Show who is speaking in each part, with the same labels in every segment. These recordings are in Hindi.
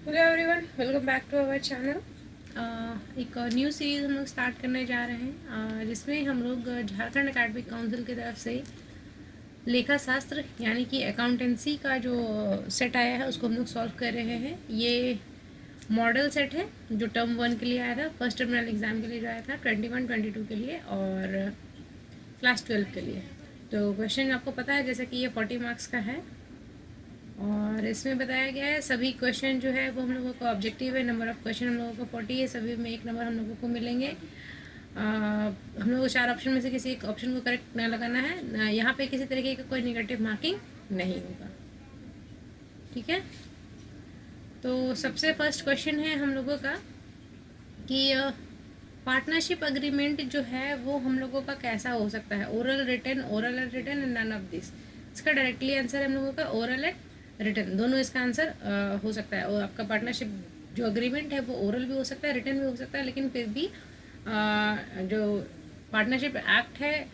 Speaker 1: Hello everyone, welcome back to our channel. एक न्यू सीरीज़ हम लोग स्टार्ट करने जा रहे हैं जिसमें हम लोग झारखंड एकेडमिक काउंसिल की तरफ से लेखा शास्त्र यानी कि अकाउंटेंसी का जो सेट आया है उसको हम लोग सॉल्व कर रहे हैं। ये मॉडल सेट है जो टर्म 1 के लिए आया था, फर्स्ट टर्मिनल एग्ज़ाम के लिए जो आया था 21-22 के लिए और क्लास 12 के लिए। तो क्वेश्चन आपको पता है जैसे कि ये 40 मार्क्स का है और इसमें बताया गया है सभी क्वेश्चन जो है वो हम लोगों का ऑब्जेक्टिव है। नंबर ऑफ क्वेश्चन हम लोगों को 40 है, सभी में एक नंबर हम लोगों को मिलेंगे। हम लोगों को 4 ऑप्शन में से किसी एक ऑप्शन को करेक्ट ना लगाना है। यहाँ पे किसी तरीके का कोई निगेटिव मार्किंग नहीं होगा, ठीक है। तो सबसे फर्स्ट क्वेश्चन है हम लोगों का कि पार्टनरशिप अग्रीमेंट जो है वो हम लोगों का कैसा हो सकता है, oral written and none of this. इसका डायरेक्टली आंसर है हम लोगों का ओरल एंड रिटन, दोनों इसका आंसर हो सकता है। और आपका पार्टनरशिप जो अग्रीमेंट है वो ओरल भी हो सकता है, रिटन भी हो सकता है, लेकिन फिर भी जो पार्टनरशिप एक्ट है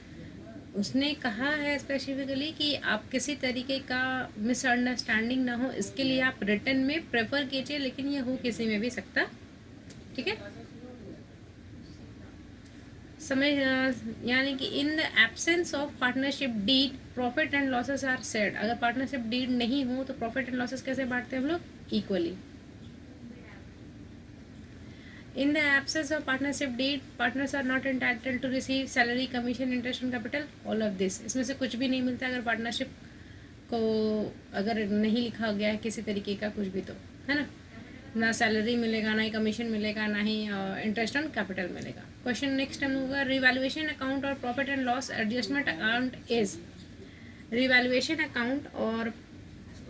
Speaker 1: उसने कहा है स्पेसिफिकली कि आप किसी तरीके का मिसअंडरस्टैंडिंग ना हो, इसके लिए आप रिटन में प्रेफर कीजिए, लेकिन ये हो किसी में भी सकता, ठीक है। समय यानी कि in the absence of partnership deed profit and losses are said. अगर पार्टनरशिप डीड नहीं हो तो प्रॉफिट एंड लॉसेस कैसे बांटते हैं हम लोग, equally. In the absence of partnership deed partners are not entitled to receive salary, commission, interest on capital, all of this. इसमें से कुछ भी नहीं मिलता अगर पार्टनरशिप को अगर नहीं लिखा गया है किसी तरीके का कुछ भी, तो है ना। ना सैलरी मिलेगा, ना ही कमीशन मिलेगा, ना ही इंटरेस्ट ऑन कैपिटल मिलेगा। क्वेश्चन नेक्स्ट टाइम होगा, रिवैल्यूएशन अकाउंट और profit and loss adjustment account is. Revaluation account और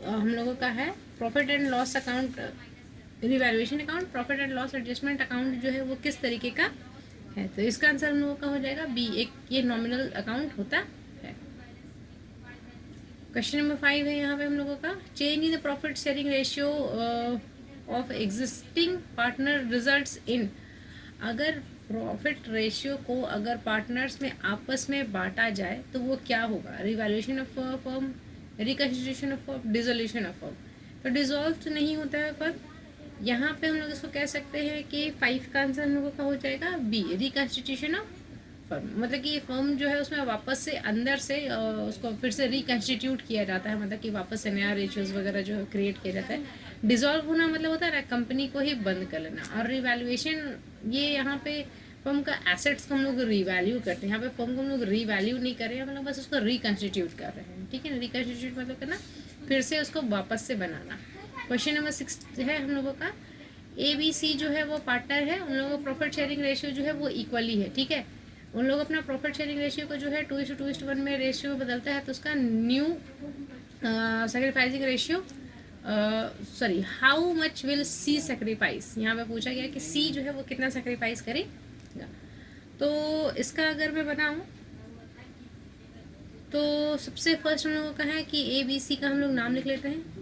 Speaker 1: हम लोगों का है profit and loss account. Revaluation account, profit and loss adjustment account जो है वो किस तरीके का है, तो इसका आंसर हम लोगों का हो जाएगा बी, एक ये नॉमिनल अकाउंट होता है। क्वेश्चन नंबर 5 है यहाँ पे हम लोगों का, change in the profit sharing ratio of existing partner results in. अगर प्रॉफिट रेशियो को अगर पार्टनर्स में आपस में बांटा जाए तो वो क्या होगा, revaluation of firm, reconstitution of firm, dissolution of firm. तो डिसॉल्व तो नहीं होता है फर्म, यहाँ पे हम लोग इसको कह सकते हैं कि 5 का आंसर हम लोगों का हो जाएगा बी, रिकन्स्टिट्यूशन ऑफ फर्म। मतलब कि ये फर्म जो है उसमें वापस से अंदर से उसको फिर से रिकन्स्टिट्यूट किया जाता है, मतलब कि वापस से नया रेशियोज वगैरह जो क्रिएट किया जाता है। डिसॉल्व होना मतलब होता है ना कंपनी को ही बंद कर लेना, और रिवैल्यूएशन ये यहाँ पे फर्म का एसेट्स को हम लोग रिवैल्यू करते हैं। यहाँ पे फर्म को हम लोग रिवैल्यू नहीं कर रहे हैं, हम लोग बस उसको रिकन्स्टिट्यूट कर रहे हैं, ठीक है ना। रिकन्स्टिट्यूट मतलब करना फिर से उसको वापस से बनाना। क्वेश्चन नंबर 6 है हम लोगों का, ए बी सी जो है वो पार्टनर है, उन लोगों का प्रॉफिट शेयरिंग रेशियो जो है वो इक्वली है, ठीक है। उन लोग अपना प्रॉफिट शेयरिंग रेशियो को जो है 2:2:1 में रेशियो बदलता है, तो उसका new sacrificing ratio, sorry, how much will see sacrifice, यहाँ पे पूछा गया कि सी जो है वो कितना सेक्रीफाइस करेगा। तो इसका अगर मैं बताऊँ तो सबसे फर्स्ट हम लोगों का है कि ए बी सी का हम लोग नाम लिख लेते हैं।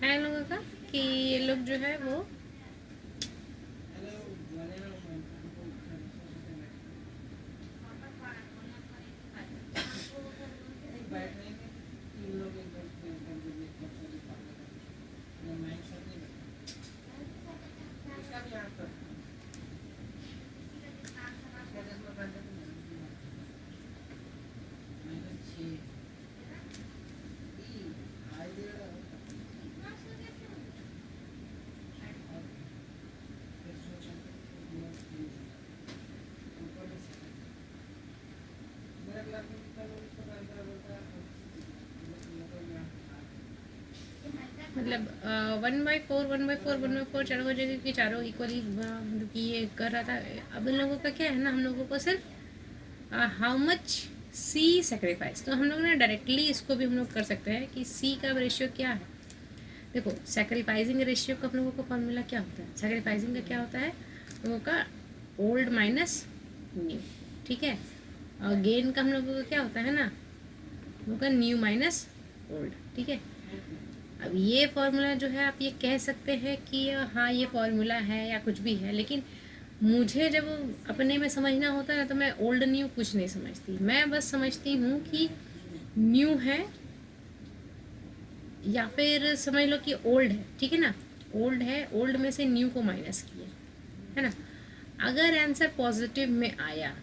Speaker 1: है लोगों का कि ये लोग जो है वो मतलब 1/4 1/4 1/4 चारों वजह क्योंकि चारों इक्वली मतलब कि ये कर रहा था। अब इन लोगों का क्या है ना, हम लोगों को सिर्फ हाउ मच सी सेक्रीफाइस, तो हम लोग ना डायरेक्टली इसको भी हम लोग कर सकते हैं कि सी का रेशियो क्या है। देखो सेक्रीफाइसिंग रेशियो का हम लोगों का फॉर्मूला क्या होता है, सेक्रीफाइसिंग का क्या होता है हम लोगों का ओल्ड माइनस न्यू, ठीक है। और गेन का हम लोगों का क्या होता है ना, हम लोग का न्यू माइनस ओल्ड, ठीक है। अब ये फॉर्मूला जो है आप ये कह सकते हैं कि हाँ ये फॉर्मूला है या कुछ भी है, लेकिन मुझे जब अपने में समझना होता है ना तो मैं ओल्ड न्यू कुछ नहीं समझती। मैं बस समझती हूँ कि न्यू है या फिर समझ लो कि ओल्ड है, ठीक है ना। ओल्ड है, ओल्ड में से न्यू को माइनस किया, है ना। अगर आंसर पॉजिटिव में आया,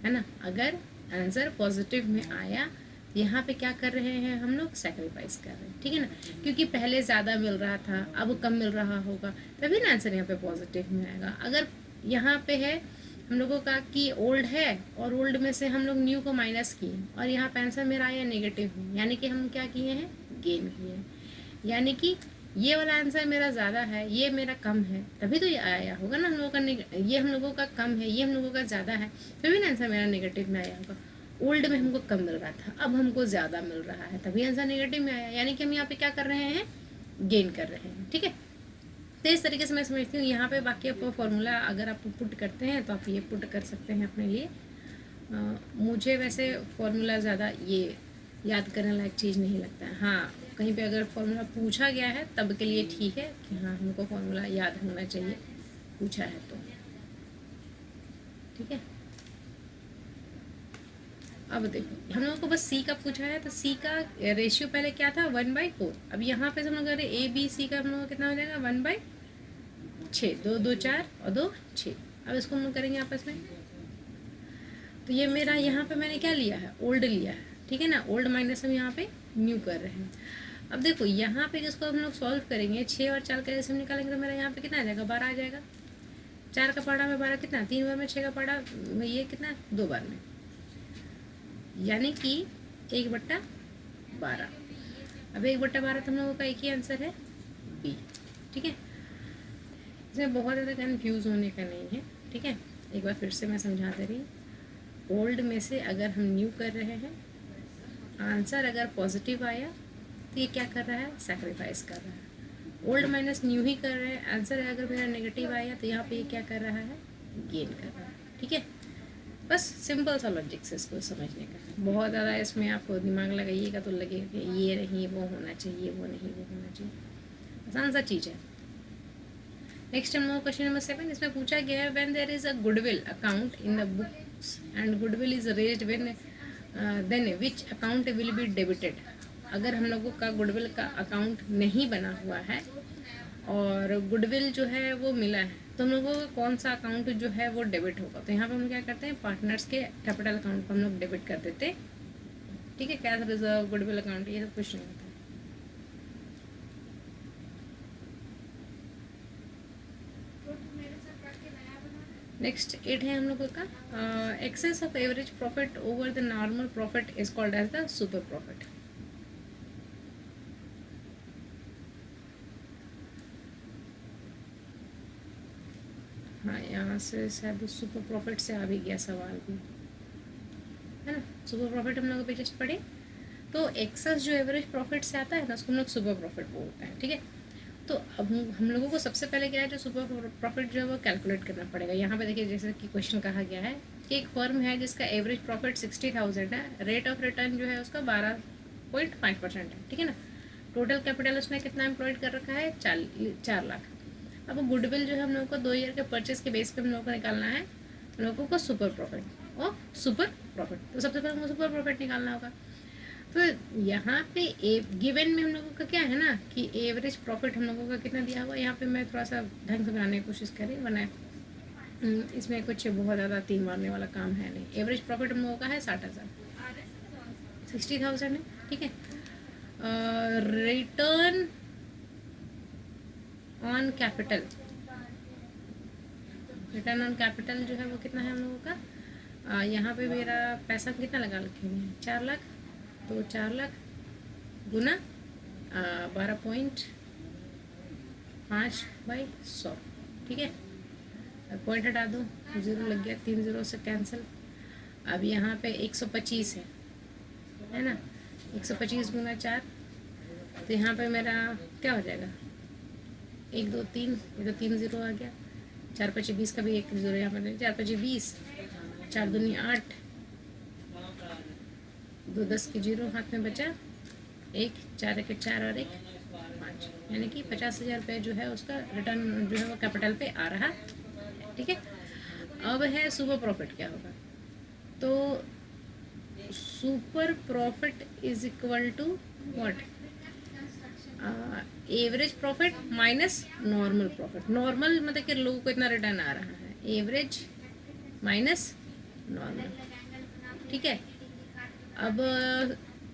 Speaker 1: है ना, अगर आंसर पॉजिटिव में आया, यहाँ पे क्या कर रहे हैं हम लोग, सेक्रीफाइस कर रहे हैं, ठीक है ना। क्योंकि पहले ज़्यादा मिल रहा था, अब कम मिल रहा होगा, तभी ना आंसर यहाँ पे पॉजिटिव में आएगा। अगर यहाँ पे है हम लोगों का कि ओल्ड है और ओल्ड में से हम लोग न्यू को माइनस किए और यहाँ पे आंसर मेरा आया नेगेटिव में, यानी कि हम क्या किए हैं, गेन किए हैं। यानी कि ये वाला आंसर मेरा ज़्यादा है, ये मेरा कम है, तभी तो ये आया होगा ना हम लोगों का। ये हम लोगों का कम है, ये हम लोगों का ज़्यादा है, तभी ना आंसर मेरा नेगेटिव में आया होगा। ओल्ड में हमको कम मिल रहा था, अब हमको ज़्यादा मिल रहा है, तभी आंसर नेगेटिव में आया। यानी कि हम यहाँ पे क्या कर रहे हैं, गेन कर रहे हैं, ठीक है। तो इस तरीके से मैं समझती हूँ। यहाँ पे बाकी आप फॉर्मूला अगर आप पुट करते हैं तो आप ये पुट कर सकते हैं अपने लिए। मुझे वैसे फॉर्मूला ज़्यादा ये याद करने लायक चीज़ नहीं लगता है। हाँ, कहीं पे अगर फॉर्मूला पूछा गया है तब के लिए ठीक है कि हाँ हमको फॉर्मूला याद होना चाहिए, पूछा है तो, ठीक है। अब देखो हम लोगों को बस सी का पूछा है, तो सी का रेशियो पहले क्या था, 1/4। अब यहाँ पे हम लोग अगर ए बी सी का हम लोग कितना हो जाएगा, 1/6। 2 2 4 और 2 6। अब इसको हम लोग करेंगे आपस में। तो ये मेरा यहाँ पे मैंने क्या लिया है, ओल्ड लिया है, ठीक है ना। ओल्ड माइनस हम यहाँ पे न्यू कर रहे हैं। अब देखो यहाँ पे जिसको हम लोग सॉल्व करेंगे, 6 और 4 का जैसे हम निकालेंगे तो मेरा यहाँ पे कितना आ जाएगा, 12 आ जाएगा। 4 का पढ़ा में 12 कितना, 3 बार में 6 का पढ़ा ये कितना, 2 बार में, यानी कि 1/12। अब 1/12 तो हम लोगों का एक ही आंसर है, बी, ठीक है। इसमें बहुत ज़्यादा कन्फ्यूज़ होने का नहीं है, ठीक है। एक बार फिर से मैं समझा दे रही हूँ। ओल्ड में से अगर हम न्यू कर रहे हैं, आंसर अगर पॉजिटिव आया तो ये क्या कर रहा है, सेक्रीफाइस कर रहा है। ओल्ड माइनस न्यू ही कर रहे हैं, आंसर अगर मेरा नेगेटिव आया तो यहाँ पे ये क्या कर रहा है, गेन कर रहा है, ठीक है। बस सिंपल सा लॉजिक्स है इसको समझने का। बहुत ज़्यादा इसमें आपको दिमाग लगाइएगा तो लगेगा कि ये नहीं वो होना चाहिए, वो नहीं वो होना चाहिए, आसान सा चीज़ है। नेक्स्ट हम लोग क्वेश्चन नंबर 7, इसमें पूछा गया है when there is a goodwill account in the books and goodwill is raised when then which account will be debited. अगर हम लोगों का गुडविल का अकाउंट नहीं बना हुआ है और गुडविल जो है वो मिला है, तो हम लोगों का कौन सा अकाउंट जो है वो डेबिट होगा। तो यहाँ पे हम क्या करते हैं, पार्टनर्स के कैपिटल अकाउंट पर हम लोग डेबिट कर देते हैं, ठीक है। कैश रिजर्व, गुडविल अकाउंट, ये सब कुछ नहीं होता। नेक्स्ट 8 है हम लोगों का, excess of average profit over the normal profit is called as the super profit. हाँ, यहाँ से शायद सुपर प्रॉफिट से आ भी गया सवाल भी, है ना। सुपर प्रॉफिट हम लोग पे जस्ट पढ़े, तो एक्सेस जो एवरेज प्रॉफिट से आता है ना उसको हम लोग सुपर प्रॉफिट बोलते हैं, ठीक है। तो अब हम लोगों को सबसे पहले क्या है, जो सुपर प्रॉफिट जो है वो कैलकुलेट करना पड़ेगा। यहाँ पे देखिए जैसे कि क्वेश्चन कहा गया है कि एक फर्म है जिसका एवरेज प्रॉफिट 60,000 है, रेट ऑफ रिटर्न जो है उसका 12.5% है, ठीक है ना। टोटल कैपिटल उसने कितना एम्प्लॉयड कर रखा है, 4 लाख। अब गुडविल जो है हम लोगों को 2 ईयर के परचेज के बेस पे हम लोगों को निकालना है, हम लोगों को सुपर प्रॉफिट और सुपर प्रॉफिट। तो सबसे पहले हमको सुपर प्रॉफिट निकालना होगा। तो यहाँ पे गिवन में हम लोगों का क्या है ना कि एवरेज प्रॉफिट हम लोगों का कितना दिया हुआ है। यहाँ पे मैं थोड़ा सा ढंग से बनाने की कोशिश करी, वरना इसमें कुछ बहुत ज़्यादा तीन मारने वाला काम है नहीं। एवरेज प्रॉफिट हम लोगों का है 60,000, 60,000 है, ठीक है। Return on capital, return on capital जो है वो कितना है हम लोगों का, यहाँ पे मेरा पैसा कितना लगा रखे हुए हैं, 4 लाख। तो 4 लाख गुना 12.5/100, ठीक है। पॉइंट हटा दो, 0 लग गया, 3 0 से कैंसिल। अब यहाँ पे 125 है ना, 125 गुना 4, तो यहाँ पे मेरा क्या हो जाएगा, 1 2 3, ये तो 3 0 आ गया। 4 5 20 का भी 1 0 यहाँ पर, 4 5 20, 4 दूनी 8, 2 10 के 0 हाथ में बचा, 1 4 1 4 और 1 5। यानी कि 50,000 रुपये जो है उसका रिटर्न जो है वो कैपिटल पे आ रहा है। ठीक है, अब है सुपर प्रॉफिट क्या होगा। तो super profit is equal to what, average profit minus normal profit. Normal मतलब कि लोगों को इतना रिटर्न आ रहा है, एवरेज माइनस नॉर्मल। ठीक है, अब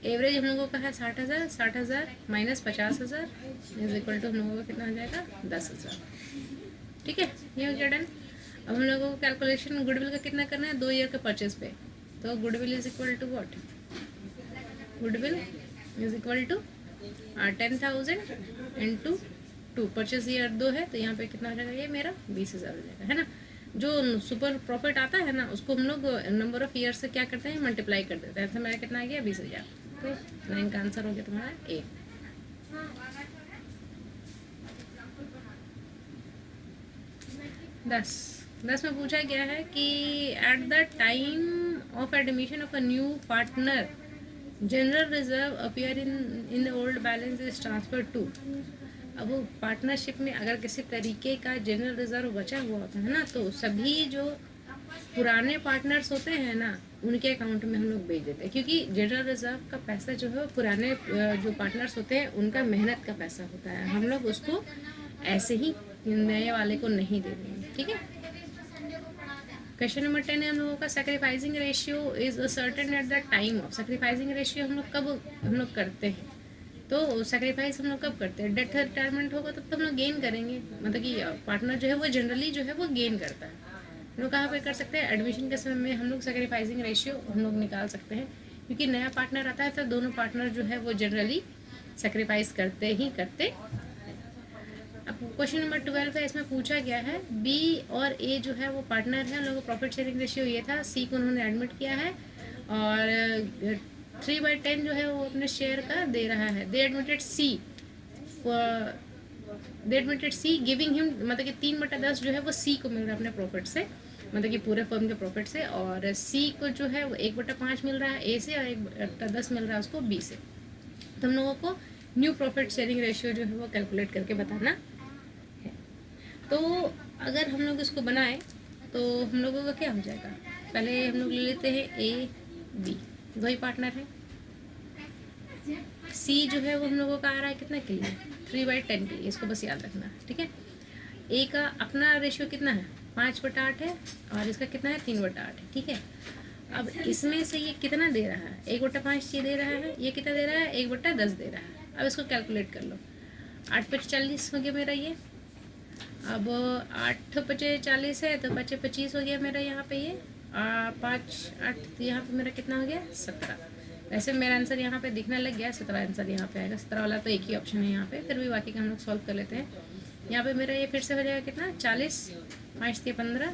Speaker 1: एवरेज हम लोगों का है 60,000, 60,000 माइनस 50,000 इज इक्वल टू हम लोगों का कितना हो जाएगा 10,000। ठीक है, ये हो गया डन। अब हम लोगों को कैलकुलेशन गुडविल का कितना करना है 2 ईयर के परचेज पे। तो goodwill is equal to what, goodwill is equal to 10,000 into 2, purchase year 2 है तो यहाँ पे कितना हो जाएगा, ये मेरा 20,000 हो जाएगा, है ना। जो सुपर प्रॉफिट आता है ना उसको हम लोग नंबर ऑफ ईयर से क्या करते हैं, मल्टीप्लाई कर देते हैं। तो मेरा कितना आ गया 20,000। तो 9 का आंसर हो गया तुम्हारा ए। दस में पूछा गया है कि at the time of admission of a new partner general reserve appear in the old balance is transfer to. अब वो पार्टनरशिप में अगर किसी तरीके का जनरल रिजर्व बचा हुआ होता है ना तो सभी जो पुराने पार्टनर्स होते हैं ना उनके अकाउंट में हम लोग भेज देते हैं, क्योंकि जनरल रिजर्व का पैसा जो है वो पुराने जो पार्टनर्स होते हैं उनका मेहनत का पैसा होता है, हम लोग उसको ऐसे ही नए वाले को नहीं दे देंगे। ठीक है, क्वेश्चन नंबर 10 है हम लोगों का, sacrificing ratio is certain eight the time of. Sacrificing ratio हम लोग कब हम लोग करते हैं, तो सैक्रिफाइस हम लोग कब करते हैं, डेथ रिटायरमेंट होगा तब तो हम लोग गेन करेंगे, मतलब कि पार्टनर जो है वो जनरली जो है वो गेन करता है। हम लोग कहाँ पे कर सकते हैं, एडमिशन के समय में हम लोग सैक्रिफाइसिंग रेशियो हम लोग निकाल सकते हैं, क्योंकि नया पार्टनर आता है तो दोनों पार्टनर जो है वो जनरली सैक्रिफाइस करते ही करते। अब क्वेश्चन नंबर 12 है, इसमें पूछा गया है बी और ए जो है वो पार्टनर है, उन लोगों का प्रॉफिट शेयरिंग रेशियो ये था, सी को उन्होंने एडमिट किया है और 3/10 जो है वो अपने शेयर का दे रहा है। दे एडमिटेड सी गिविंग हिम, मतलब कि 3/10 जो है वो सी को मिल रहा है अपने प्रॉफिट से, मतलब कि पूरे फर्म के प्रॉफिट से, और सी को जो है वो 1/5 मिल रहा है ए से और 1/10 मिल रहा है उसको बी से। तो हम लोगों को न्यू प्रॉफिट शेयरिंग रेशियो जो है वो कैलकुलेट करके बताना है। तो अगर हम लोग इसको बनाएं तो हम लोगों का क्या हो जाएगा, पहले हम लोग ले लेते हैं ए बी, वही पार्टनर है। सी जो है वो हम लोगों का आ रहा है कितना के लिए, 3/10 के लिए, इसको बस याद रखना। ठीक है, ए का अपना रेशियो कितना है 5/8 है और इसका कितना है 3/8 है। ठीक है, अब इसमें से ये कितना दे रहा है, 1/5 ये दे रहा है, ये कितना दे रहा है 1/10 दे रहा है। अब इसको कैलकुलेट कर लो, 8/40 हो गया मेरा ये, अब 8/40 है तो 5/25 हो गया मेरा यहाँ पे ये 5/8, तो यहाँ पे मेरा कितना हो गया 17। वैसे मेरा आंसर यहाँ पे दिखने लग गया 17 आंसर यहाँ पे आएगा, 17 वाला तो एक ही ऑप्शन है यहाँ पे, फिर भी बाकी का हम लोग सॉल्व कर लेते हैं। यहाँ पे मेरा ये फिर से हो जाएगा कितना 40, 5×3 = 15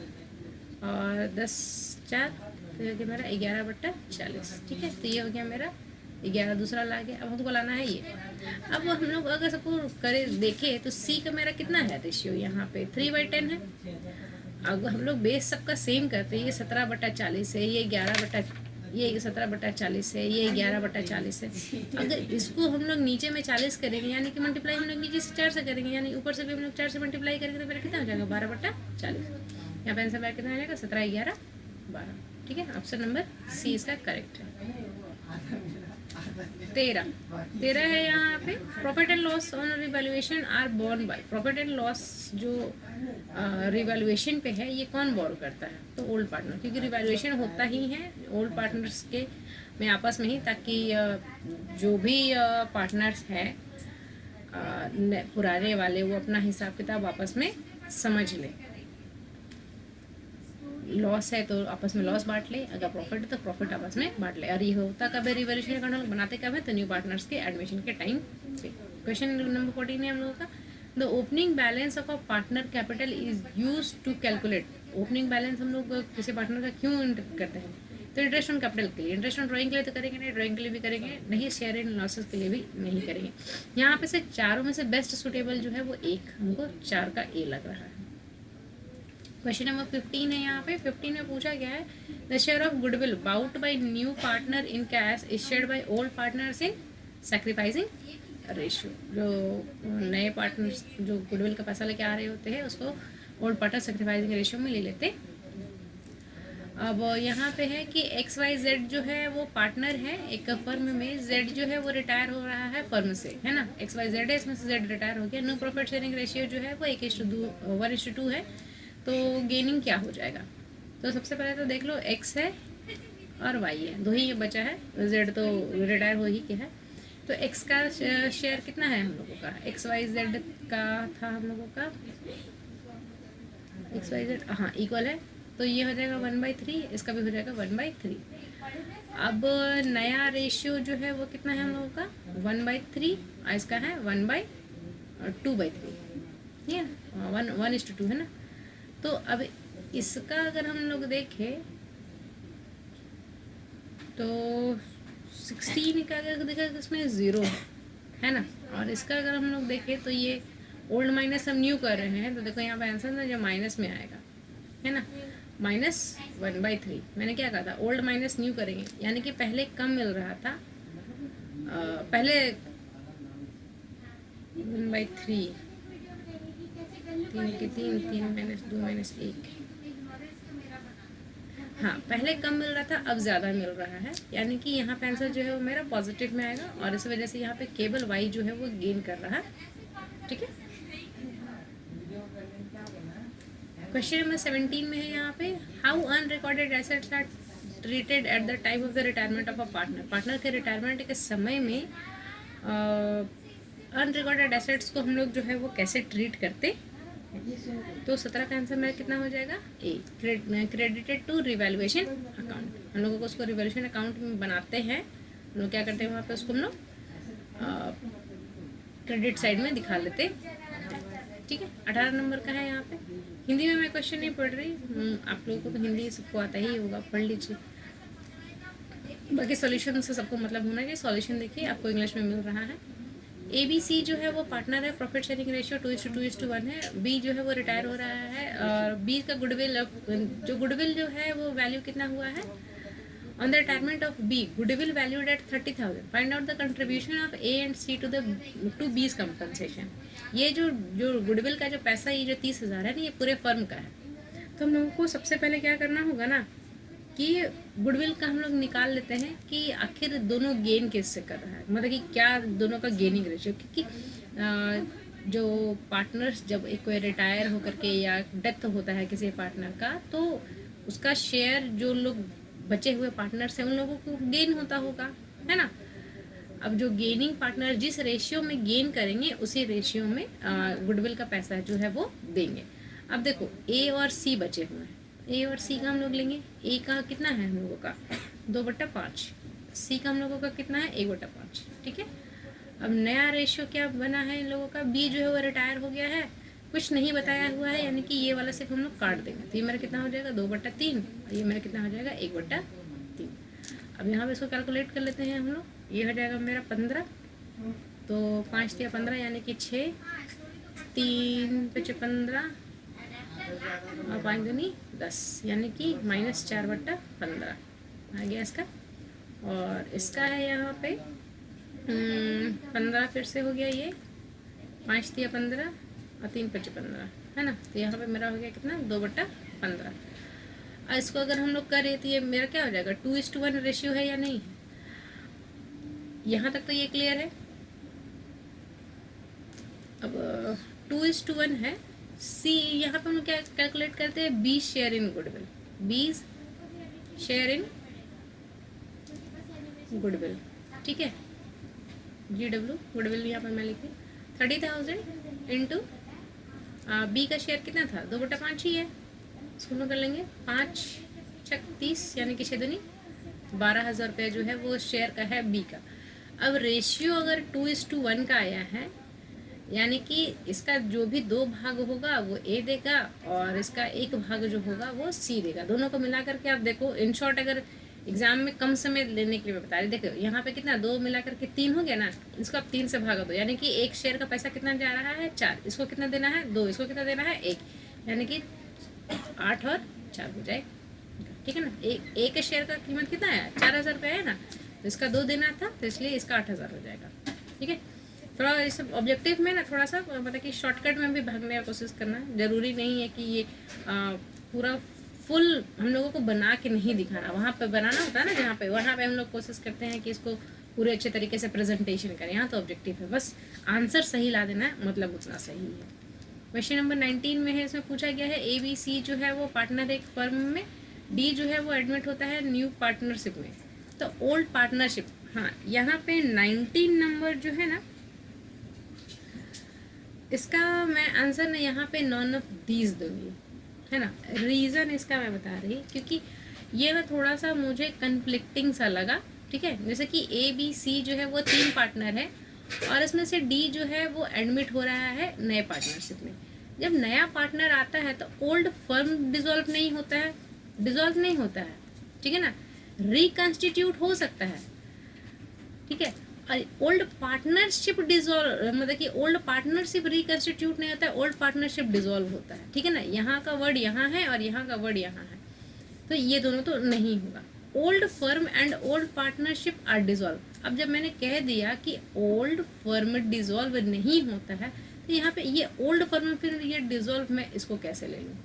Speaker 1: और 10×4 तो हो गया मेरा 11/40। ठीक है, तो ये हो गया मेरा 11, दूसरा ला गया। अब हमको लाना है ये। अब हम लोग अगर सबको करे देखें तो सी का मेरा कितना है रेशियो, यहाँ पे 3/10 है। अब हम लोग बेस सबका सेम करते हैं, ये 17/40 है, ये 17/40 है, ये 11/40 है। अगर इसको हम लोग नीचे में 40 करेंगे, यानी कि मल्टीप्लाई हम लोग नीचे से 4 से करेंगे, यानी ऊपर से भी हम लोग 4 से मल्टीप्लाई करेंगे तो फिर कितना हो जाएगा 12/40। यहाँ पे आंसर कितना हो जाएगा 17, 11, 12। ठीक है, ऑप्शन नंबर सी इसका करेक्ट है। 13 है यहाँ पे, profit and loss on revaluation are borne by. Profit and loss जो रिवैल्यूएशन पे है ये कौन बोर करता है, तो ओल्ड पार्टनर, क्योंकि रिवैल्यूएशन होता ही है ओल्ड पार्टनर्स के में आपस में ही, ताकि जो भी पार्टनर्स हैं पुराने वाले वो अपना हिसाब किताब आपस में समझ लें। लॉस है तो आपस में लॉस बांट ले, अगर प्रॉफिट है तो प्रॉफिट आपस में बांट ले। और ये होता कब है, रिवैल्यूएशन अकाउंट हम बनाते कब है, तो न्यू पार्टनर्स के एडमिशन के टाइम पे। क्वेश्चन नंबर 14 है हम लोगों का, the opening balance of a partner capital is use to calculate. Opening balance हम लोग किसी पार्टनर का क्यों करते हैं, तो इंटरेस्ट ऑन कैपिटल के लिए। इंटरेस्ट ऑन ड्राइंग के लिए तो करेंगे नहीं, ड्राइंग के लिए भी करेंगे नहीं, शेयर इन लॉसेस के लिए भी नहीं करेंगे। यहाँ पे से चारों में से बेस्ट सुटेबल जो है वो एक हमको 4 का ए लग रहा है। क्वेश्चन नंबर 15 है यहाँ पे, 15 में पूछा गया है the share of goodwill bought by new partner in cash is shared by old partners in sacrificing ratio, जो नए पार्टनर्स जो गुडविल का पैसा लेके आ रहे होते हैं उसको ओल्ड पार्टनर सेक्रीफाइसिंग रेशियो में ले लेते। अब यहाँ पे है कि एक्स वाई जेड जो है वो पार्टनर है एक फर्म में, जेड जो है वो रिटायर हो रहा है फर्म से, है ना, एक्स वाई जेड है, इसमें से जेड रिटायर हो गया। नो प्रॉफिट शेयरिंग रेशियो जो है वो 1:2 है। तो गेनिंग क्या हो जाएगा? तो सबसे पहले तो देख लो, एक्स है और वाई है, दो ही ये बचा है, जेड तो रिटायर हो ही गया है। तो एक्स का शेयर कितना है हम लोगों का? एक्स वाई जेड का था हम लोगों का एक्स वाई जेड, हाँ, इक्वल है, तो ये हो जाएगा 1/3, इसका भी हो जाएगा 1/3। अब नया रेशियो जो है वो कितना है हम लोगों का? 1/3, और इसका है 1/2/3, ये 1:2 है ना। तो अब इसका अगर हम लोग देखें तो 16 का अगर देखा इसमें 0 है ना, और इसका अगर हम लोग देखें तो ये ओल्ड माइनस हम न्यू कर रहे हैं, तो देखो यहाँ पे आंसर ना जो माइनस में आएगा, है ना, -1/3। मैंने क्या कहा था? ओल्ड माइनस न्यू करेंगे, यानी कि पहले कम मिल रहा था, पहले 1/3, 3 के 3, 3 - 2 - 1, हाँ, पहले कम मिल रहा था, अब ज़्यादा मिल रहा है, यानी कि यहाँ पे आंसर जो है वो मेरा पॉजिटिव में आएगा, और इस वजह से यहाँ पे केवल वाई जो है वो गेन कर रहा है। ठीक है, क्वेश्चन नंबर 17 में है यहाँ पे, how unrecorded assets are treated at the time of the retirement of a partner. Partner के रिटायरमेंट के समय में अनरिकॉर्डेड एसेट्स को हम लोग जो है वो कैसे ट्रीट करते। तो 17 का आंसर मेरा कितना हो जाएगा? ए, क्रेडिटेड टू रिवैल्यूएशन अकाउंट। हम लोगों को उसको रिवैल्यूएशन अकाउंट में बनाते हैं, हम लोग क्या करते हैं वहाँ पे उसको हम लोग क्रेडिट साइड में दिखा लेते। ठीक है, 18 नंबर का है यहाँ पे। हिंदी में मैं क्वेश्चन नहीं पढ़ रही, आप लोगों को तो हिंदी सबको आता ही होगा, पढ़ लीजिए। बाकी सॉल्यूशन से सबको मतलब होना चाहिए। सॉल्यूशन देखिए आपको इंग्लिश में मिल रहा है। ABC जो है वो पार्टनर है, प्रॉफिट शेयरिंग रेशियो 2:2:1 है। B जो है वो रिटायर हो रहा है, और B का गुडविल, जो गुडविल जो है वो वैल्यू कितना हुआ है? On the retirement of B, goodwill valued at 30,000। Find out the contribution of A and C to B's compensation. ये जो गुडविल का जो पैसा, ये जो 30,000 है ना, ये पूरे फर्म का है। तो हम लोगों को सबसे पहले क्या करना होगा ना, कि गुडविल का हम लोग निकाल लेते हैं कि आखिर दोनों गेन किससे कर रहा है, मतलब कि क्या दोनों का गेनिंग रेशियो। क्योंकि जो पार्टनर्स जब एक कोई रिटायर होकर के या डेथ होता है किसी पार्टनर का, तो उसका शेयर जो लोग बचे हुए पार्टनर्स हैं उन लोगों को गेन होता होगा, है ना। अब जो गेनिंग पार्टनर जिस रेशियो में गेन करेंगे उसी रेशियो में गुडविल का पैसा जो है वो देंगे। अब देखो, ए और सी बचे हुए हैं, ए और सी का हम लोग लेंगे। ए का कितना है हम लोगों का? 2/5। सी का हम लोगों का कितना है? 1/5। ठीक है, अब नया रेशियो क्या बना है इन लोगों का? बी जो है वो रिटायर हो गया है, कुछ नहीं बताया हुआ है, यानी कि ये वाला सिर्फ हम लोग काट देंगे। तो ये मेरा कितना हो जाएगा? 2/3, और ये मेरा कितना हो जाएगा? 1/3। अब यहाँ पे इसको कैलकुलेट कर लेते हैं हम लोग। ये हो जाएगा मेरा 15, तो 5 × 15 यानी कि 6, 3 × 15 और 5 दूनी 10, यानी कि -4/15 आ गया इसका। और इसका है यहाँ पे 15 फिर से हो गया, ये 5 × 15 और 3 × 15 है ना। तो यहाँ पे मेरा हो गया कितना? 2/15। और इसको अगर हम लोग करें तो ये मेरा क्या हो जाएगा? 2:1 रेशियो है या नहीं? यहाँ तक तो ये क्लियर है। अब 2:1 है। सी, यहाँ पे हम लोग क्या कैलकुलेट करते हैं? B share in goodwill, B share in goodwill. ठीक है, GW गुडविल यहाँ पर मैं लिखी 30,000 इंटू बी का शेयर कितना था? 2/5 ही है। इसको हम लोग कर लेंगे 5 × 30 यानी कि 6 दूनी 12,000 रुपये जो है वो शेयर का है बी का। अब रेशियो अगर 2:1 का आया है, यानी कि इसका जो भी 2 भाग होगा वो ए देगा, और इसका 1 भाग जो होगा वो सी देगा। दोनों को मिला करके आप देखो, इन शॉर्ट अगर एग्जाम में कम समय लेने के लिए बता रही, देखो यहाँ पे कितना 2 मिला करके 3 हो गया ना, इसको आप 3 से भागा दो, यानी कि एक शेयर का पैसा कितना जा रहा है? 4। इसको कितना देना है? 2। इसको कितना देना है? 1, यानी कि 8 और 4 हो जाए। ठीक है ना, एक शेयर का कीमत कितना है? 4,000 रुपये है ना, तो इसका 2 देना था, तो इसलिए इसका 8,000 हो जाएगा। ठीक है, थोड़ा इस ऑब्जेक्टिव में ना थोड़ा सा मतलब कि शॉर्टकट में भी भागने की कोशिश करना, ज़रूरी नहीं है कि ये पूरा फुल हम लोगों को बना के नहीं दिखाना, वहाँ पे बनाना होता है ना जहाँ पे, वहाँ पे हम लोग कोशिश करते हैं कि इसको पूरे अच्छे तरीके से प्रेजेंटेशन करें। यहाँ तो ऑब्जेक्टिव है, बस आंसर सही ला देना है, मतलब उतना सही है। क्वेश्चन नंबर 19 में है, इसमें पूछा गया है ABC जो है वो पार्टनर एक फर्म में, D जो है वो एडमिट होता है न्यू पार्टनरशिप में। तो ओल्ड पार्टनरशिप, हाँ यहाँ पे 19 नंबर जो है ना, इसका मैं आंसर ना यहाँ पे नॉन ऑफ दीज दूंगी, है ना। रीज़न इसका मैं बता रही, क्योंकि ये ना थोड़ा सा मुझे कन्फ्लिक्टिंग सा लगा, ठीक है। जैसे कि ABC जो है वो 3 पार्टनर है, और इसमें से D जो है वो एडमिट हो रहा है नए पार्टनरशिप में। जब नया पार्टनर आता है तो ओल्ड फर्म डिसॉल्व नहीं होता है, डिसॉल्व नहीं होता है, ठीक है ना, रिकंस्टिट्यूट हो सकता है, ठीक है। ओल्ड पार्टनरशिप डिसॉल्व, मतलब कि ओल्ड पार्टनरशिप रिकंस्टिट्यूट नहीं होता है, ओल्ड पार्टनरशिप डिसॉल्व होता है, ठीक है ना। यहाँ का वर्ड यहाँ है और यहाँ का वर्ड यहाँ है, तो ये दोनों तो नहीं होगा। Old firm and old partnership are dissolve. अब जब मैंने कह दिया कि ओल्ड फर्म डिसॉल्व नहीं होता है, तो यहाँ पे ये ओल्ड फर्म फिर ये डिसॉल्व, मैं इसको कैसे ले लूँ?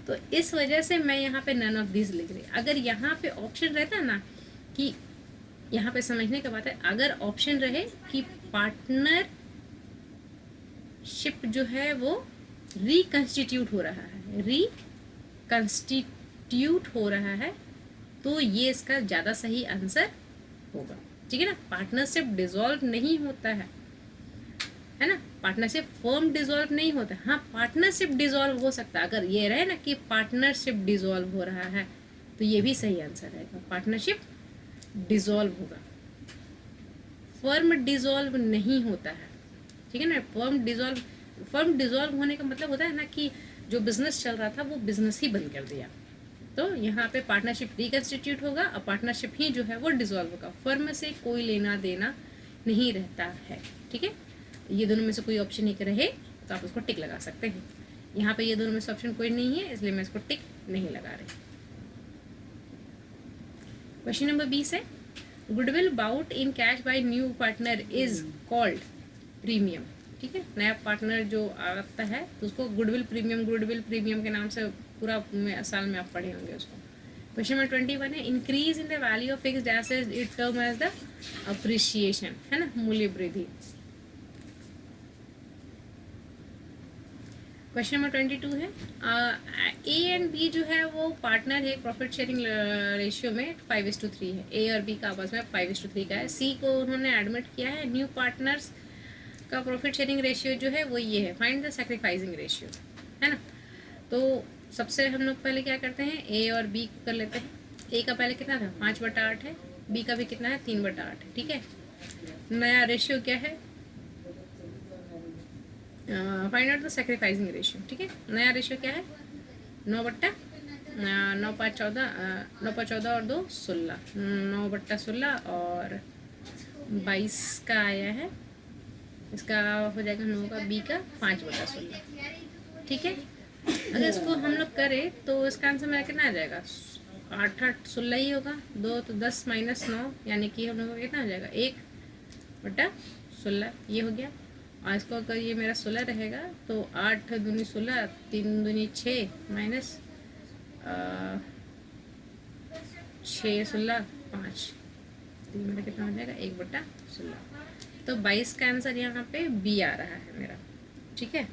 Speaker 1: तो इस वजह से मैं यहाँ पे नन ऑफ दिस लिख रही। अगर यहाँ पे ऑप्शन रहता ना कि, यहाँ पे समझने का बात है, अगर ऑप्शन रहे कि पार्टनरशिप जो है वो रिकंस्टिट्यूट हो रहा है, रिकंस्टिट्यूट हो रहा है, तो ये इसका ज़्यादा सही आंसर होगा, ठीक है ना। पार्टनरशिप डिसॉल्व नहीं होता है ना, पार्टनरशिप फर्म डिसॉल्व नहीं होता। हाँ, पार्टनरशिप डिसॉल्व हो सकता है, अगर ये रहे ना कि पार्टनरशिप डिसॉल्व हो रहा है, तो ये भी सही आंसर रहेगा, पार्टनरशिप डिसॉल्व होगा। फर्म डिसॉल्व नहीं होता है, ठीक है ना। फर्म डिसॉल्व होने का मतलब होता है ना कि जो बिजनेस चल रहा था वो बिजनेस ही बंद कर दिया, तो यहाँ पे पार्टनरशिप रिकंस्टिट्यूट होगा और पार्टनरशिप ही जो है वो डिसॉल्व होगा। फर्म से कोई लेना देना नहीं रहता है, ठीक है। ये दोनों में से कोई ऑप्शन एक रहे तो आप उसको टिक लगा सकते हैं। यहाँ पे ये दोनों में से ऑप्शन कोई नहीं है, इसलिए मैं इसको टिक नहीं लगा रही। क्वेश्चन नंबर 20 है, goodwill bought in cash by new partner is called premium, ठीक है। नया पार्टनर जो आता है तो उसको गुडविल प्रीमियम के नाम से पूरा साल में आप पढ़े होंगे उसको। क्वेश्चन नंबर 21 है, increase in the value of fixed assets it term as the appreciation, है ना, मूल्य वृद्धि। क्वेश्चन नंबर 22 है, A एंड B जो है वो पार्टनर है, प्रॉफिट शेयरिंग रेशियो में 5:3 है। A और B का आपस में 5:3 का है। C को उन्होंने एडमिट किया है, न्यू पार्टनर्स का प्रॉफिट शेयरिंग रेशियो जो है वो ये है, फाइंड द सैक्रिफाइसिंग रेशियो, है ना। तो सबसे हम लोग पहले क्या करते हैं, A और B कर लेते हैं। A का पहले कितना था, 5/8 है, B का भी कितना है, 3/8 है, ठीक है। नया रेशियो क्या है, find out the sacrificing ratio, ठीक है। नया रेशियो क्या है, 9/14 और 2 16, 9/16 और 22 का आया है। इसका हो जाएगा 9 का, B का 5/16, ठीक है। अगर इसको हम लोग करें तो इसका आंसर मेरा कितना आ जाएगा, 8/8 ही होगा, 2 तो 10 - 9, यानी कि हम लोग को कितना हो जाएगा, 1/16, ये हो गया। और इसको अगर ये मेरा 16 रहेगा तो 8 दूनी 16, 3 दूनी 6 माइनस 6 16 5, तो मेरा कितना हो जाएगा, 1/16। तो 22 का आंसर यहाँ पे B आ रहा है मेरा, ठीक है।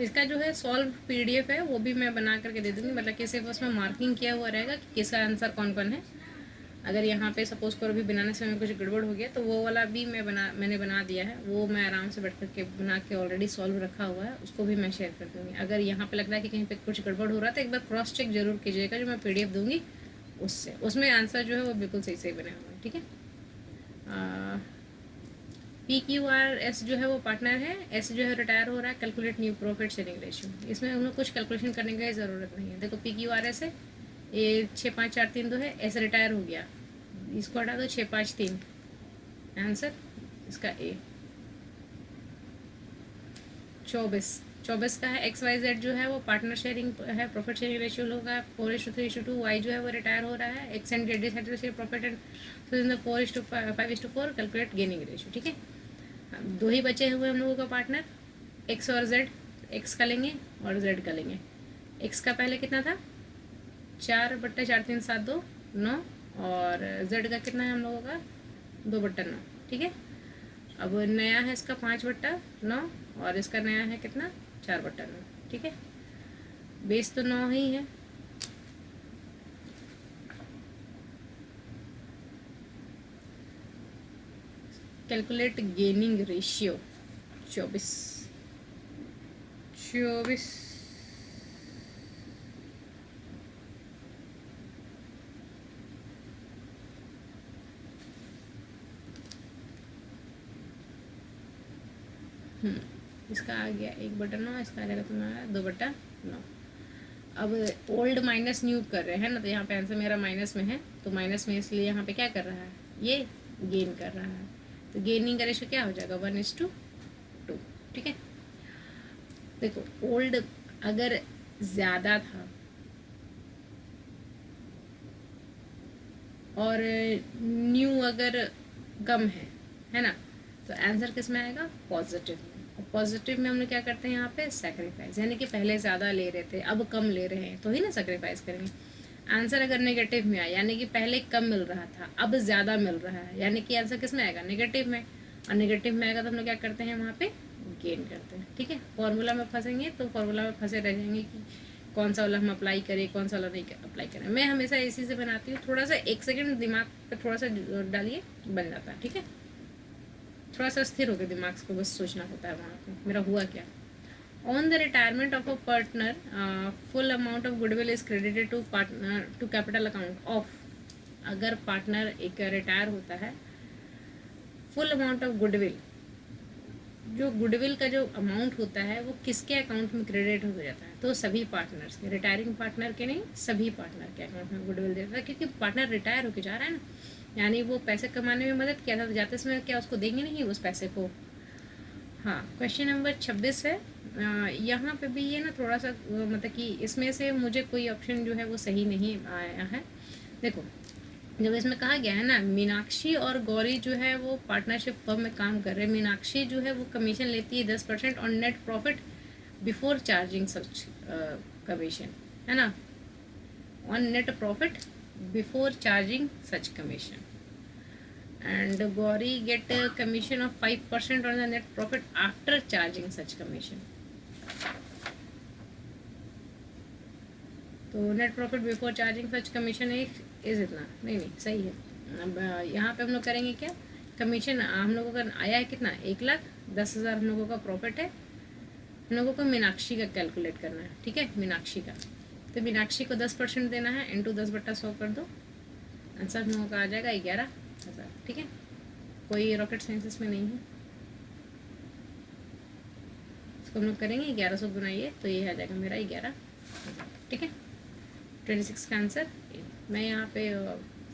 Speaker 1: इसका जो है सॉल्व PDF है वो भी मैं बना करके दे दूँगी, मतलब कि सिर्फ उसमें मार्किंग किया हुआ रहेगा कि किसका आंसर कौन कौन है। अगर यहाँ पे सपोज करो भी बनाने समय कुछ गड़बड़ हो गया तो वो वाला भी मैंने बना दिया है, वो मैं आराम से बैठ करके बना के ऑलरेडी सॉल्व रखा हुआ है, उसको भी मैं शेयर कर दूँगी। अगर यहाँ पे लगता है कि कहीं पे कुछ गड़बड़ हो रहा है तो एक बार क्रॉस चेक जरूर कीजिएगा, जो मैं PDF दूँगी उससे, उसमें आंसर जो है वो बिल्कुल सही सही बने हुए हैं, ठीक है। PQRS जो है वो पार्टनर है, S जो है रिटायर हो रहा है, calculate new profit sharing ratio, इसमें हमें कुछ कैलकुलेशन करने की ज़रूरत नहीं है। देखो PQRS है, ये 6 5 4 3 2 है, S रिटायर हो गया, इसको हटा दो, 6 5 3, आंसर इसका A 24, 24 का है एक्स वाई जेड जो है वो पार्टनर शेयरिंग है, प्रॉफिट शेयरिंग रेशियो होगा 4:3:2। वाई जो है वो रिटायर हो रहा है, x and Z decided profit and so in the 4:5:4 calculate gaining ratio. ठीक है, दो ही बचे हुए हम लोगों का पार्टनर, एक्स और जेड। एक्स का लेंगे और जेड का लेंगे। एक्स का पहले कितना था, 4/4 3 7 2 9, और जेड का कितना है हम लोगों का 2/9। ठीक है, अब नया है इसका 5/9 और इसका नया है कितना 4/9। ठीक है, बेस तो 9 ही है। Calculate gaining ratio 24 24। इसका आ गया 1/9, इसका आ जाएगा तुम्हारा 2/9। अब ओल्ड माइनस न्यू कर रहे हैं ना, तो यहाँ पे आंसर मेरा माइनस में है, तो माइनस में इसलिए यहाँ पे क्या कर रहा है, ये गेन कर रहा है। तो गेनिंग का रेशियो क्या हो जाएगा 1:2। ठीक है, देखो ओल्ड अगर ज़्यादा था और न्यू अगर कम है ना, तो आंसर किस में आएगा, पॉजिटिव में। और पॉजिटिव में हम लोग क्या करते हैं यहाँ पे सेक्रीफाइस, यानी कि पहले ज़्यादा ले रहे थे अब कम ले रहे हैं तो ही ना सेक्रीफाइस करेंगे। आंसर अगर नेगेटिव में आया यानी कि पहले कम मिल रहा था अब ज़्यादा मिल रहा है, यानी कि आंसर किस में आएगा, नेगेटिव में। और नेगेटिव में आएगा तो हम लोग क्या करते हैं वहाँ पे गेन करते हैं। ठीक है, फॉर्मूला में फंसेंगे तो फॉर्मूला में फंसे रह जाएंगे कि कौन सा वाला हम अप्लाई करें कौन सा वाला नहीं अप्लाई करें। मैं हमेशा इसी से बनाती हूँ, थोड़ा सा 1 सेकंड दिमाग पे थोड़ा सा डालिए बन जाता है। ठीक है, थोड़ा सा स्थिर होकर दिमाग को बस सोचना होता है वहाँ पे मेरा हुआ क्या। On the retirement of a partner full amount of goodwill is credited to partner to capital account of. अगर पार्टनर एक रिटायर होता है, फुल अमाउंट ऑफ गुडविल, जो गुडविल का जो अमाउंट होता है वो किसके अकाउंट में क्रेडिट हो जाता है, तो सभी पार्टनर्स के, रिटायरिंग पार्टनर के नहीं, सभी पार्टनर के अकाउंट में गुडविल देता है, क्योंकि पार्टनर रिटायर होकर जा रहा है ना, यानी वो पैसे कमाने में मदद किया था, तो जाते समय क्या उसको देंगे नहीं उस पैसे को। हाँ, क्वेश्चन नंबर 26 है। यहाँ पे भी ये ना थोड़ा सा मतलब कि इसमें से मुझे कोई ऑप्शन जो है वो सही नहीं आया है। देखो जब इसमें कहा गया है ना, मीनाक्षी और गौरी जो है वो पार्टनरशिप फर्म में काम कर रहे हैं। मीनाक्षी जो है वो कमीशन लेती है 10% on net profit before charging such commission, है ना, on net profit before charging such commission. And Gauri get a commission of 5% on the net profit after charging such commission. तो net profit before charging such commission is इतना नहीं सही है। अब यहाँ पे हम लोग करेंगे क्या, कमीशन हम लोगों का आया है कितना 1,10,000 हम लोगों का प्रॉफिट है, हम लोगों को मीनाक्षी का कैलकुलेट करना है। ठीक है, मीनाक्षी का, तो मीनाक्षी को 10% देना है, इंटू 10/100 कर दो, आंसर हम लोगों का आ जाएगा 11,000। ठीक है, कोई रॉकेट साइंस में नहीं है, इसको हम लोग करेंगे 1100 बनाइए तो ये आ जाएगा मेरा 11,000। ठीक है, 26 का आंसर। मैं यहाँ पे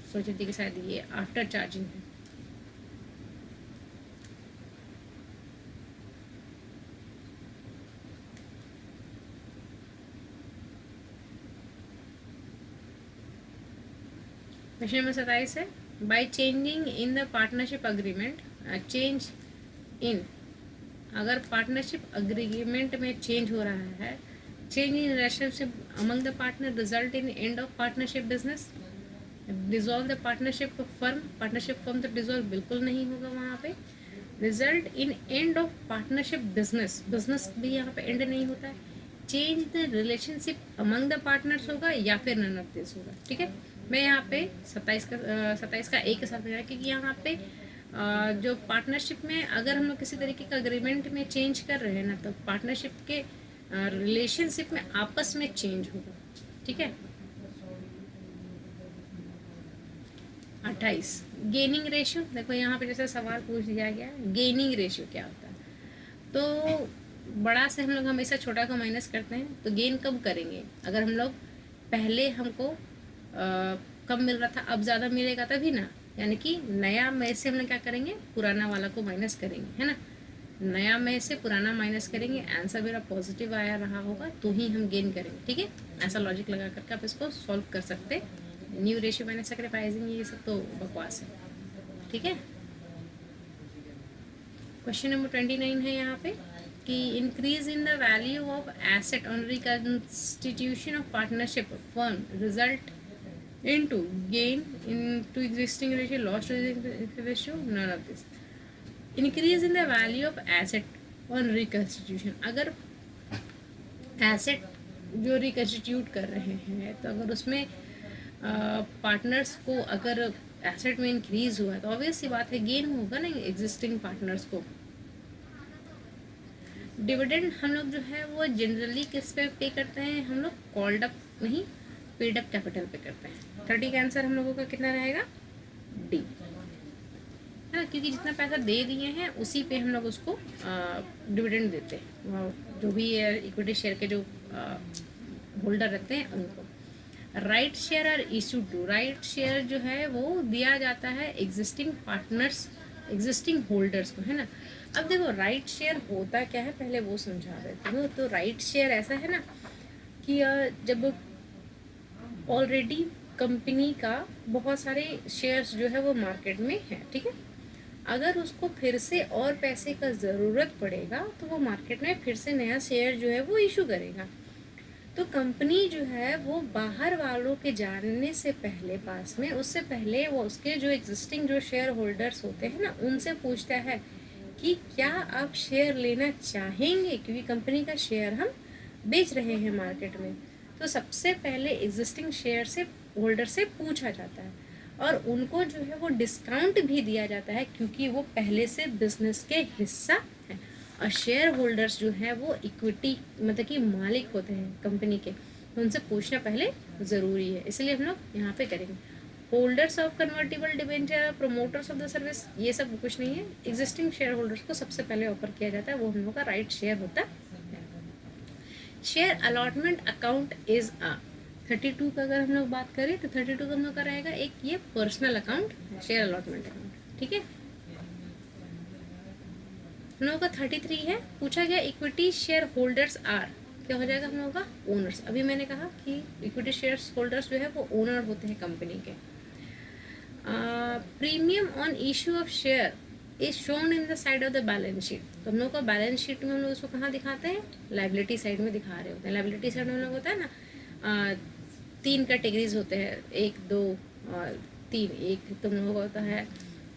Speaker 1: सोच रही थी कि शायद ये आफ्टर चार्जिंग है। क्वेश्चन नंबर 27 है, by changing in the partnership agreement, change in, अगर पार्टनरशिप अग्रीमेंट में चेंज हो रहा है, change in relationship among the partner result in end of partnership business, dissolve the partnership firm, partnership firm तो डिजोल्व बिल्कुल नहीं होगा वहाँ पे। Result in end of partnership business, business भी यहाँ पे एंड नहीं होता है। Change the relationship among the partners होगा या फिर नन ऑफ दिस होगा। ठीक है, मैं यहाँ पे 27 का एक के साथ में, क्योंकि यहाँ पे जो पार्टनरशिप में अगर हम लोग किसी तरीके का अग्रीमेंट में चेंज कर रहे हैं ना, तो पार्टनरशिप के रिलेशनशिप में आपस में चेंज होगा। ठीक है, 28 गेनिंग रेशियो। देखो यहाँ पे जैसे सवाल पूछ दिया गया गेनिंग रेशियो क्या होता है, तो बड़ा से हम लोग हमेशा छोटा को माइनस करते हैं, तो गेन कब करेंगे, अगर हम लोग पहले हमको कम मिल रहा था अब ज़्यादा मिलेगा तभी ना, यानी कि नया में से हम लोग क्या करेंगे पुराना वाला को माइनस करेंगे, है ना। नया में से पुराना माइनस करेंगे, आंसर मेरा पॉजिटिव आया रहा होगा तो ही हम गेन करेंगे। ठीक है, ऐसा लॉजिक लगा करके आप इसको सॉल्व कर सकते। न्यू रेशियो माइनस सैक्रिफाइसिंग ये सब तो बकवास है। ठीक है, क्वेश्चन नंबर 29 है यहाँ पे कि increase in the value of asset on reconstitution of partnership firm result into gain into existing ratio, loss to existing ratio, none of this. Increase in the value of asset on reconstitution, अगर एसेट जो रिकन्स्टिट्यूट कर रहे हैं तो अगर उसमें पार्टनर्स को अगर एसेट में इंक्रीज हुआ तो ऑब्वियस सी बात है गेन होगा ना एग्जिस्टिंग पार्टनर्स को। डिविडेंड हम लोग जो है वो जनरली किस पे पे करते हैं, हम लोग कॉल्ड अप नहीं पेड अप कैपिटल पे करते हैं। 30 का आंसर हम लोगों का कितना रहेगा, डी है ना, क्योंकि जितना पैसा दे दिए हैं उसी पे हम लोग उसको डिविडेंड देते हैं, जो भी इक्विटी शेयर के जो होल्डर रहते हैं उनको। Right share are issue to, right share जो है वो दिया जाता है एग्जिस्टिंग पार्टनर्स एग्जिस्टिंग होल्डर्स को, है ना। अब देखो राइट शेयर होता क्या है पहले वो समझा देती हूँ। तो राइट शेयर ऐसा है ना कि जब ऑलरेडी कंपनी का बहुत सारे शेयर्स जो है वो मार्केट में है, ठीक है, अगर उसको फिर से और पैसे का ज़रूरत पड़ेगा तो वो मार्केट में फिर से नया शेयर जो है वो इशू करेगा। तो कंपनी जो है वो बाहर वालों के जानने से पहले पास में उससे पहले वो उसके जो एग्जिस्टिंग जो शेयर होल्डर्स होते हैं ना उनसे पूछता है कि क्या आप शेयर लेना चाहेंगे, क्योंकि कंपनी का शेयर हम बेच रहे हैं मार्केट में। तो सबसे पहले एग्जिस्टिंग शेयर से होल्डर से पूछा जाता है और उनको जो है वो डिस्काउंट भी दिया जाता है क्योंकि वो पहले से बिजनेस के हिस्सा है। और शेयर होल्डर्स जो है वो इक्विटी मतलब कि मालिक होते हैं कंपनी के, तो उनसे पूछना पहले ज़रूरी है, इसलिए हम लोग यहाँ पे करेंगे। Holders of convertible debenture, promoters of the service, ये सब कुछ नहीं है। एग्जिस्टिंग शेयर होल्डर्स को सबसे पहले ऑफर किया जाता है, वो हम लोग का राइट शेयर होता है। शेयर अलॉटमेंट अकाउंट इज 32 का अगर हम लोग बात करें तो 32 का हम लोग का रहेगा एक ये personal account, share allotment account. ठीक है, हम लोगों का 33 है, पूछा गया इक्विटी शेयर होल्डर्स आर, क्या हो जाएगा हम लोगों का ओनर्स। अभी मैंने कहा कि इक्विटी शेयर होल्डर्स जो है वो ओनर होते हैं कंपनी के। Premium on issue of share is shown in the side of the balance sheet, तो हम लोग का बैलेंस शीट में हम लोग उसको कहाँ दिखाते हैं, लाइबिलिटी साइड में दिखा रहे होते हैं। लाइबिलिटी साइड में हम लोग होता है ना 3 कैटेगरीज होते हैं, 1 2 3। एक तुम लोगों का होता है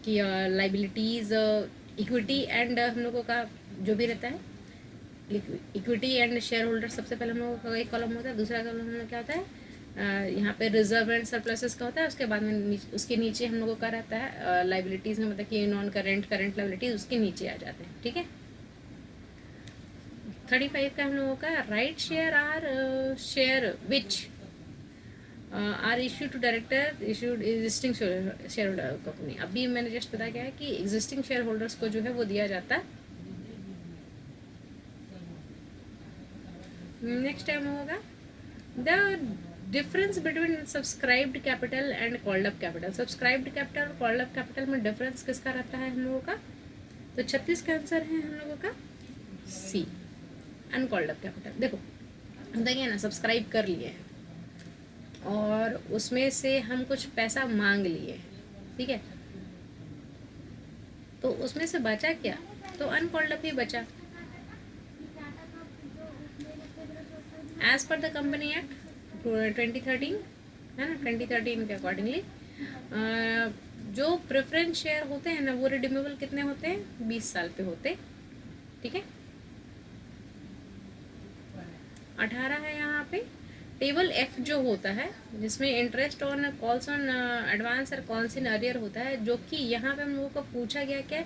Speaker 1: कि लाइबिलिटीज़ इक्विटी एंड हम लोगों का जो भी रहता है इक्विटी एंड शेयर होल्डर, सबसे पहले हम लोगों का एक कॉलम होता है। दूसरा कॉलम हम लोग क्या होता है यहाँ पे रिजर्व एंड सरप्लसेस का होता है। उसके बाद में उसके नीचे हम लोगों का रहता है लाइबिलिटीज़ में, मतलब कि नॉन करेंट करंट लाइबिलिटीज उसके नीचे आ जाते हैं। ठीक है, 35 का हम लोगों का right share are share which are issue to director issued existing share holder company. अभी मैंने जस्ट बताया गया है कि एग्जिस्टिंग शेयर होल्डर्स को जो है वो दिया जाता है। नेक्स्ट टाइम होगा the difference between subscribed capital and called up capital. Subscribed capital और कॉल्ड अप कैपिटल में डिफरेंस किसका रहता है हम लोगों का, तो 36 का आंसर है हम लोगों का सी, अनकॉल्ड अप कैपिटल। देखो होता क्या है ना, सब्सक्राइब कर लिए हैं और उसमें से हम कुछ पैसा मांग लिए हैं, ठीक है, तो उसमें से बचा क्या, तो अनकॉल्ड अप ही बचा। As per the company act 2013 है ना, 2013 के अकॉर्डिंगली जो प्रेफरेंस शेयर होते हैं ना वो रिडीमेबल कितने होते हैं, 20 साल पे होते। ठीक है, 18 है यहाँ पे। टेबल एफ जो होता है जिसमें interest on calls on advance और कॉल्स इन अरियर होता है, जो कि यहाँ पे हम लोगों को पूछा गया क्या,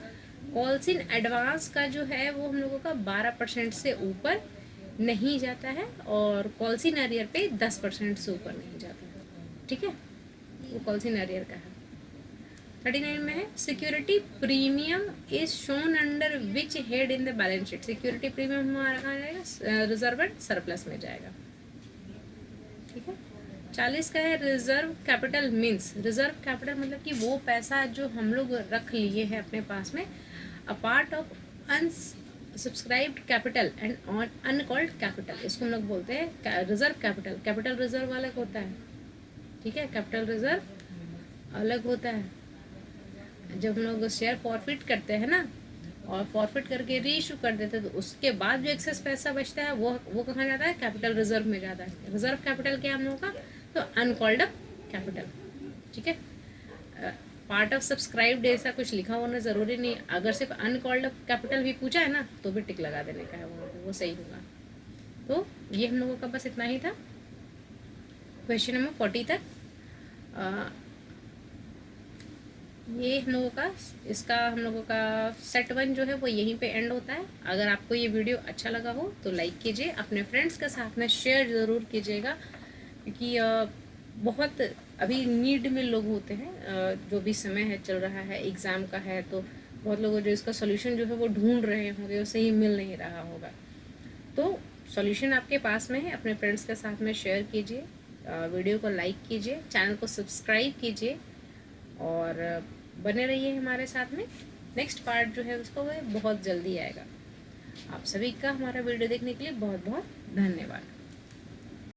Speaker 1: कॉल्स इन एडवांस का जो है वो हम लोगों का 12% से ऊपर नहीं जाता है और कॉल्स इन अरियर पे 10% से ऊपर नहीं जाता है। ठीक है, वो कॉल्स इन अरियर का है। 39 में है security premium is shown under which head in the balance sheet. Security premium हमारा कहाँ जाएगा, रिजर्व एंड सरप्लस में जाएगा। ठीक है, 40 का है reserve capital means, reserve capital मतलब कि वो पैसा जो हम लोग रख लिए हैं अपने पास में, a part of subscribed capital and on uncalled capital, इसको हम लोग बोलते हैं रिजर्व कैपिटल। कैपिटल रिजर्व अलग होता है, ठीक है, कैपिटल रिजर्व अलग होता है। जब हम लोग शेयर फॉरफिट करते हैं ना, और फॉरफिट करके री इशू कर देते हैं, तो उसके बाद जो एक्सेस पैसा बचता है वो कहाँ जाता है, कैपिटल रिजर्व में जाता है। रिजर्व कैपिटल क्या हम लोगों का, तो अनकॉल्ड अप कैपिटल, ठीक है। पार्ट ऑफ सब्सक्राइब्ड ऐसा कुछ लिखा होना ज़रूरी नहीं, अगर सिर्फ अनकॉल्ड अप कैपिटल भी पूछा है ना तो भी टिक लगा देने का है, वो सही होगा। तो ये हम लोगों का बस इतना ही था क्वेश्चन नंबर 40 तक। ये हम लोगों का इसका हम लोगों का सेट 1 जो है वो यहीं पे एंड होता है। अगर आपको ये वीडियो अच्छा लगा हो तो लाइक कीजिए, अपने फ्रेंड्स के साथ में शेयर ज़रूर कीजिएगा, क्योंकि बहुत अभी नीड में लोग होते हैं। जो भी समय है चल रहा है, एग्ज़ाम का है, तो बहुत लोग जो इसका सोल्यूशन जो है वो ढूंढ रहे होंगे, वो सही मिल नहीं रहा होगा। तो सॉल्यूशन आपके पास में है, अपने फ्रेंड्स के साथ में शेयर कीजिए, वीडियो को लाइक कीजिए, चैनल को सब्सक्राइब कीजिए और बने रहिए हमारे साथ में। नेक्स्ट पार्ट जो है उसको वह बहुत जल्दी आएगा। आप सभी का हमारा वीडियो देखने के लिए बहुत बहुत धन्यवाद।